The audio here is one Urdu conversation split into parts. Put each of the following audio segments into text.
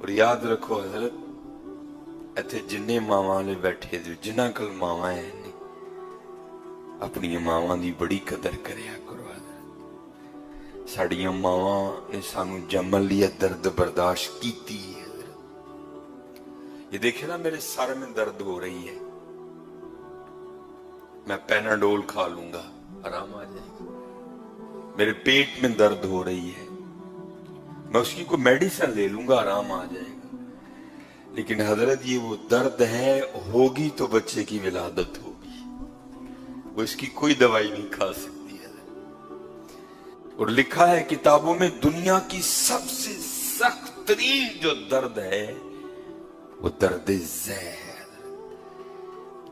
اور یاد رکھو حضرت ایتھے جننے ماواں لے بیٹھے جو جنہاں کل ماواں ہیں اپنی ماواں دی بڑی قدر کریا کرو حضرت. ساڑیاں ماواں نے سانو جمل لیا درد برداشت کیتی ہے حضرت. یہ دیکھے نا میرے سر میں درد ہو رہی ہے، میں پیناڈول کھا لوں گا آرام آ جائے گا. میرے پیٹ میں درد ہو رہی ہے، میں اس کی کوئی میڈیسن لے لوں گا آرام آ جائے گا. لیکن حضرت یہ وہ درد ہے، ہوگی تو بچے کی ولادت ہوگی، وہ اس کی کوئی دوائی نہیں کھا سکتی حضرت. اور لکھا ہے کتابوں میں دنیا کی سب سے سخت ترین جو درد ہے وہ درد ذہ ہے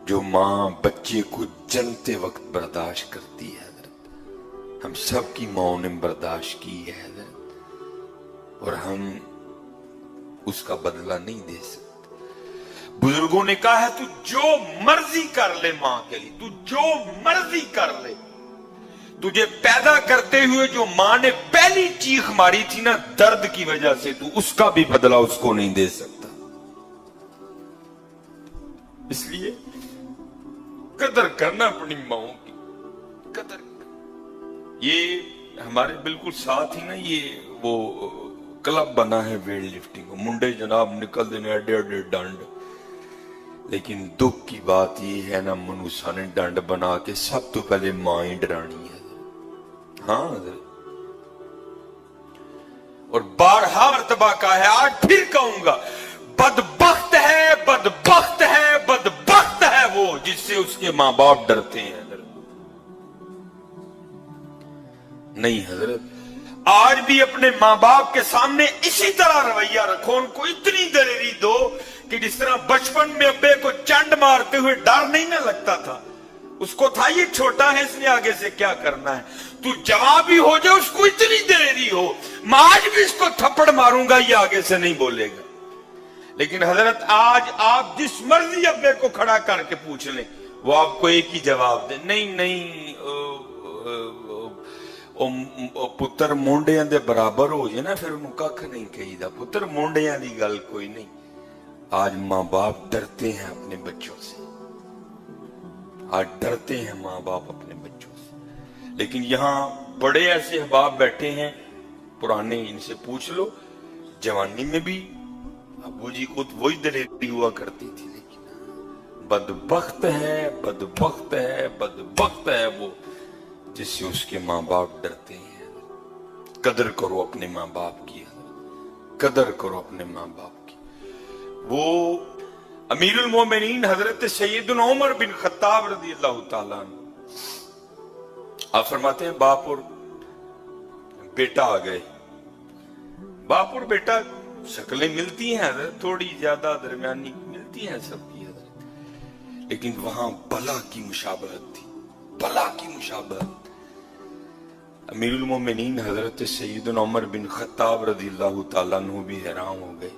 جو ماں بچے کو جنتے وقت برداشت کرتی ہے حضرت. ہم سب کی ماں نے برداشت کی ہے حضرت، اور ہم اس کا بدلہ نہیں دے سکتے. بزرگوں نے کہا ہے تو جو مرضی کر لے ماں کے لیے، تو جو مرضی کر لے، تجھے پیدا کرتے ہوئے جو ماں نے پہلی چیخ ماری تھی نا درد کی وجہ سے، تو اس کا بھی بدلہ اس کو نہیں دے سکتا. اس لیے قدر کرنا اپنی ماؤں کی قدر. یہ ہمارے بالکل ساتھ ہی نا یہ وہ کلب بنا ہے ویٹ لفٹنگ، منڈے جناب نکل دینے اڈے اڈے ڈانڈ. لیکن دکھ کی بات یہ ہے نا منوسا نے ڈانڈ بنا کے سب تو پہلے ماں ہی ڈرانی ہے. ہاں حضرت، اور بارہا مرتبہ کہا ہے، آج پھر کہوں گا، بدبخت ہے بدبخت ہے بدبخت ہے وہ جس سے اس کے ماں باپ ڈرتے ہیں حضرت. نہیں حضرت، آج بھی اپنے ماں باپ کے سامنے اسی طرح رویہ رکھو، ان کو اتنی دلیری دو کہ جس طرح بچپن میں ابے کو چنڈ مارتے ہوئے ڈر نہیں نہ لگتا تھا، اس کو تھا یہ چھوٹا ہے اس نے آگے سے کیا کرنا ہے. تو جوان بھی ہو جائے اس کو اتنی دلیری ہو، میں آج بھی اس کو تھپڑ ماروں گا یہ آگے سے نہیں بولے گا. لیکن حضرت آج آپ جس مرضی ابے کو کھڑا کر کے پوچھ لیں وہ آپ کو ایک ہی جواب دے، نہیں پتر مونڈیاں دے برابر ہو جائے نا پھر انہوں ککھ نہیں کہی دا، پتر مونڈیاں دی گل کوئی نہیں. آج ماں باپ ڈرتے ہیں اپنے بچوں سے، آج ڈرتے ہیں ماں باپ اپنے بچوں سے. لیکن یہاں بڑے ایسے احباب بیٹھے ہیں پرانے، ان سے پوچھ لو جوانی میں بھی ابو جی کو وہی دلیری ہوا کرتی تھی. لیکن بدبخت ہے بدبخت ہے بدبخت ہے وہ جس سے اس کے ماں باپ ڈرتے ہیں. قدر کرو اپنے ماں باپ کی، قدر کرو اپنے ماں باپ کی. وہ امیر المومنین حضرت سیدنا عمر بن خطاب رضی اللہ تعالیٰ عنہ آپ فرماتے ہیں باپ اور بیٹا آ گئے. باپ اور بیٹا شکلیں ملتی ہیں حضرت، تھوڑی زیادہ درمیانی ملتی ہیں سب کی حضرت، لیکن وہاں بلا کی مشابہت تھی، بلا کی مشابہت. امیر المومنین حضرت سیدنا عمر بن خطاب رضی اللہ تعالیٰ عنہ بھی حیران ہو گئے.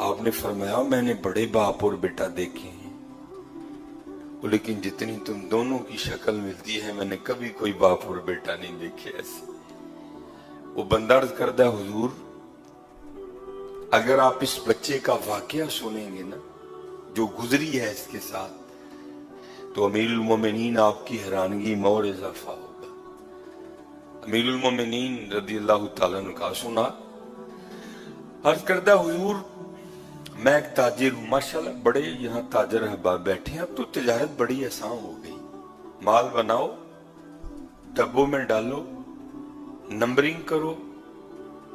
آپ نے فرمایا میں نے بڑے باپ اور بیٹا دیکھے ہیں لیکن جتنی تم دونوں کی شکل ملتی ہے میں نے کبھی کوئی باپ اور بیٹا نہیں دیکھے ایسے. وہ بندہ عرض کردہ حضور اگر آپ اس بچے کا واقعہ سنیں گے نا جو گزری ہے اس کے ساتھ تو امیر المومنین آپ کی حیرانگی میں اور اضافہ ہوگا. امیر المومنین رضی اللہ تعالیٰ نے کہا سنا. عرض کردہ حضور میں ایک تاجر ہوں، ماشاءاللہ بڑے یہاں تاجر احباب بیٹھے ہیں، اب تو تجارت بڑی آسان ہو گئی، مال بناؤ ڈبوں میں ڈالو نمبرنگ کرو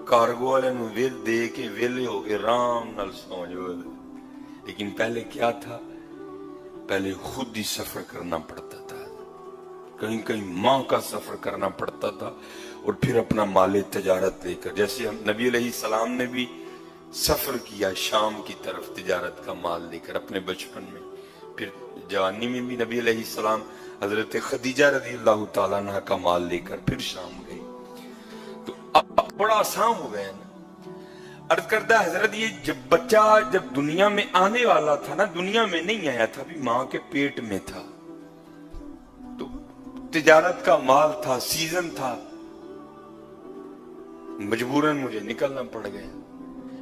کارگو والے نو ویل دے کے ویلے ہو کے رام نال سو جاؤ. لیکن پہلے کیا تھا، پہلے خود ہی سفر کرنا پڑتا تھا، کہیں کہیں ماہ کا سفر کرنا پڑتا تھا اور پھر اپنا مال تجارت لے کر، جیسے ہم نبی علیہ السلام نے بھی سفر کیا شام کی طرف تجارت کا مال لے کر اپنے بچپن میں، پھر جوانی میں بھی نبی علیہ السلام حضرت خدیجہ رضی اللہ تعالیٰ عنہ کا مال لے کر پھر شام گئے. تو اب بڑا آسان ہو گیا نا. عرض کردہ حضرت یہ جب بچہ جب دنیا میں آنے والا تھا نا، دنیا میں نہیں آیا تھا، بھی ماں کے پیٹ میں تھا، تو تجارت کا مال تھا، سیزن تھا، مجبوراً مجھے نکلنا پڑ گیا.